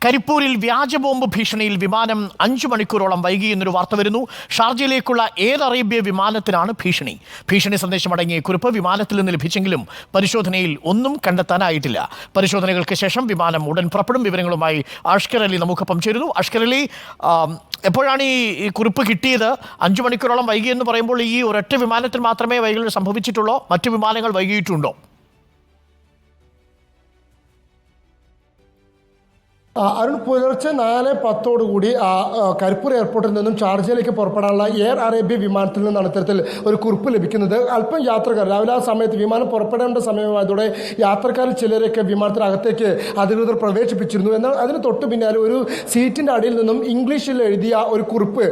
കരിപ്പൂരിൽ വ്യാജ ബോംബ് ഭീഷണിയിൽ വിമാനം 5 മണിക്കൂറോളം വൈകി എന്നൊരു വാർത്ത വരുന്നു. ഷാർജയിലേക്കുള്ള എയർ അറേബ്യ വിമാനത്തിനാണ് ഭീഷണി സന്ദേശമടങ്ങിയ കുറിപ്പ് വിമാനത്തിൽ നിന്ന് ലഭിച്ചെങ്കിലും പരിശോധനയിൽ ഒന്നും കണ്ടെത്താനായിട്ടില്ല. പരിശോധനകൾക്ക് ശേഷം വിമാനം ഉടൻ പുറപ്പെടും. വിവരങ്ങളുമായി അഷ്കർ അലി നമുക്കൊപ്പം ചേരുന്നു. അഷ്കർ അലി, എപ്പോഴാണ് ഈ കുറിപ്പ് കിട്ടിയത്? 5 മണിക്കൂറോളം വൈകി എന്ന് പറയുമ്പോൾ ഈ ഒരൊറ്റ വിമാനത്തിൽ മാത്രമേ വൈകൽ സംഭവിച്ചിട്ടുള്ളൂ? മറ്റു വിമാനങ്ങൾ വൈകിയിട്ടുണ്ടോ? അരുൺ, പുലർച്ചെ 4:10 കരിപ്പൂർ എയർപോർട്ടിൽ നിന്നും ഷാർജയിലേക്ക് പുറപ്പെടാനുള്ള എയർ അറേബ്യ വിമാനത്തിൽ നിന്നാണ് ഇത്തരത്തിൽ ഒരു കുറിപ്പ് ലഭിക്കുന്നത്. അല്പം യാത്രക്കാർ രാവിലെ ആ സമയത്ത് വിമാനം പുറപ്പെടേണ്ട സമയമായതോടെ യാത്രക്കാരിൽ ചിലരെയൊക്കെ വിമാനത്തിനകത്തേക്ക് അധികൃതർ പ്രവേശിപ്പിച്ചിരുന്നു. എന്നാൽ അതിന് തൊട്ട് പിന്നാലെ ഒരു സീറ്റിൻ്റെ അടിയിൽ നിന്നും ഇംഗ്ലീഷിൽ എഴുതിയ ഒരു കുറിപ്പ്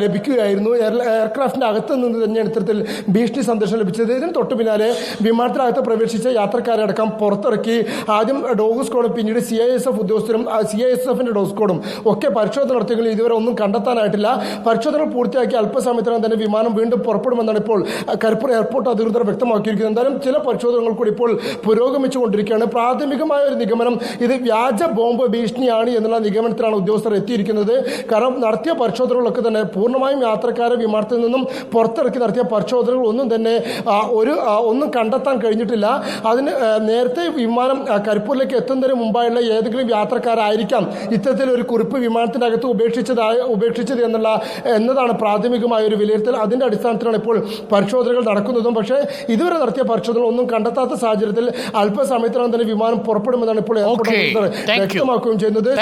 ലഭിക്കുകയായിരുന്നു. എയർക്രാഫ്റ്റിൻ്റെ അകത്ത് നിന്ന് തന്നെയാണ് ഇത്തരത്തിൽ ഭീഷണി സന്ദേശം ലഭിച്ചത്. ഇതിന് തൊട്ട് പിന്നാലെ വിമാനത്തിനകത്ത് പ്രവേശിച്ച യാത്രക്കാരെ അടക്കം പുറത്തിറക്കി. ആദ്യം ഡോഗ് സ്ക്വാഡും പിന്നീട് CISF ഉദ്യോഗസ്ഥരും CISFന്റെ ഡോഗ് സ്ക്വാഡും ഒക്കെ പരിശോധന നടത്തിയെങ്കിലും ഇതുവരെ ഒന്നും കണ്ടെത്താനായിട്ടില്ല. പരിശോധനകൾ പൂർത്തിയാക്കി അല്പസമയത്തിനകം തന്നെ വിമാനം വീണ്ടും പുറപ്പെടുമെന്നാണ് ഇപ്പോൾ കരിപ്പൂർ എയർപോർട്ട് അധികൃതർ വ്യക്തമാക്കിയിരിക്കുന്നത്. എന്തായാലും ചില പരിശോധനകൾ കൂടി ഇപ്പോൾ പുരോഗമിച്ചുകൊണ്ടിരിക്കുകയാണ്. പ്രാഥമികമായ ഒരു നിഗമനം ഇത് വ്യാജ ബോംബ് ഭീഷണിയാണ് എന്നുള്ള നിഗമനത്തിലാണ് ഉദ്യോഗസ്ഥർ എത്തിയിരിക്കുന്നത്. കാരണം നടത്തിയ പരിശോധനകളൊക്കെ തന്നെ പൂർണ്ണമായും യാത്രക്കാരെ വിമാനത്തിൽ നിന്നും പുറത്തിറക്കി നടത്തിയ പരിശോധനകൾ ഒന്നും തന്നെ ഒന്നും കണ്ടെത്താൻ കഴിഞ്ഞിട്ടില്ല. അതിന് നേരത്തെ വിമാനം കരിപ്പൂരിലേക്ക് എത്തുന്നതിന് മുമ്പായുള്ള ഏതെങ്കിലും യാത്രക്കാരായിരിക്കാം ഇത്തരത്തിലൊരു കുറിപ്പ് വിമാനത്തിൻ്റെ അകത്ത് ഉപേക്ഷിച്ചത് എന്നതാണ് പ്രാഥമികമായ ഒരു വിലയിരുത്തൽ. അതിൻ്റെ അടിസ്ഥാനത്തിലാണ് ഇപ്പോൾ പരിശോധനകൾ നടക്കുന്നതും. പക്ഷേ ഇതുവരെ നടത്തിയ പരിശോധനകൾ ഒന്നും കണ്ടെത്താത്ത സാഹചര്യത്തിൽ അല്പസമയത്തിനകം തന്നെ വിമാനം പുറപ്പെടുമെന്നാണ് ഇപ്പോൾ എയർപോർട്ട് വ്യക്തമാക്കുകയും ചെയ്യുന്നത്.